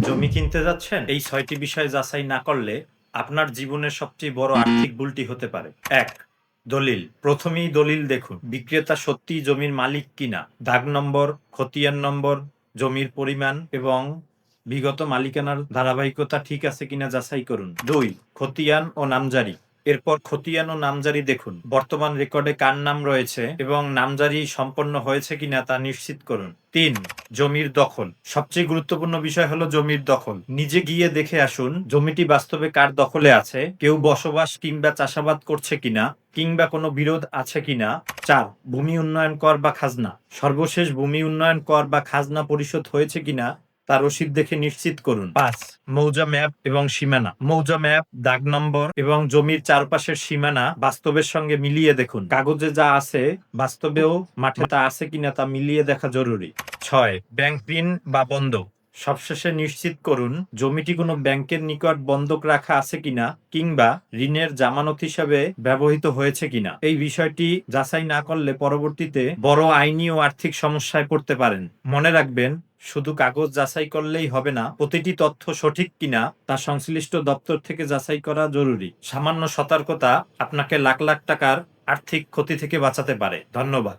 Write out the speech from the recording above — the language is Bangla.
জমি কিনতে যাচ্ছেন? এই ৬টি বিষয় যাচাই না করলে আপনার জীবনের সবচেয়ে বড় আর্থিক ভুলটি হতে পারে। ১. দলিল। প্রথমেই দলিল দেখুন। বিক্রেতা সত্যিই জমির মালিক কিনা। দাগ নম্বর, খতিয়ান নম্বর, জমির পরিমাণ এবং বিগত মালিকানার ধারাবাহিকতা ঠিক আছে কিনা যাচাই করুন। ২. খতিয়ান ও নামজারি। এরপর খতিয়ান ও নামজারি দেখুন। বর্তমান রেকর্ডে কার নাম রয়েছে এবং নামজারি সম্পন্ন হয়েছে কিনা তা নিশ্চিত করুন। ৩. জমির দখল। সবচেয়ে গুরুত্বপূর্ণ বিষয় হলো জমির দখল। নিজে গিয়ে দেখে আসুন জমিটি বাস্তবে কার দখলে আছে, কেউ বসবাস কিংবা চাষাবাদ করছে কিনা, কিংবা কোনো বিরোধ আছে কিনা। ৪. ভূমি উন্নয়ন কর বা খাজনা। সর্বশেষ ভূমি উন্নয়ন কর বা খাজনা পরিশোধ হয়েছে কিনা তার রসিদ দেখে নিশ্চিত করুন। ৫. মৌজা ম্যাপ এবং সীমানা। মৌজা ম্যাপ, দাগ নম্বর এবং জমির চারপাশের সীমানা বাস্তবের সঙ্গে মিলিয়ে দেখুন। কাগজে যা আছে বাস্তবেও মাঠে তা আছে কিনা তা মিলিয়ে দেখা জরুরি। ৬. ব্যাংক ঋণ বা বন্ধক। সবশেষে নিশ্চিত করুন জমিটি কোনো ব্যাংকের নিকট বন্ধক রাখা আছে কিনা কিংবা ঋণের জামানত হিসাবে ব্যবহৃত হয়েছে কিনা। এই বিষয়টি যাচাই না করলে পরবর্তীতে বড় আইনি ও আর্থিক সমস্যায় পড়তে পারেন। মনে রাখবেন, শুধু কাগজ যাচাই করলেই হবে না, প্রতিটি তথ্য সঠিক কিনা তা সংশ্লিষ্ট দপ্তর থেকে যাচাই করা জরুরি। সামান্য সতর্কতা আপনাকে লাখ লাখ টাকার আর্থিক ক্ষতি থেকে বাঁচাতে পারে। ধন্যবাদ।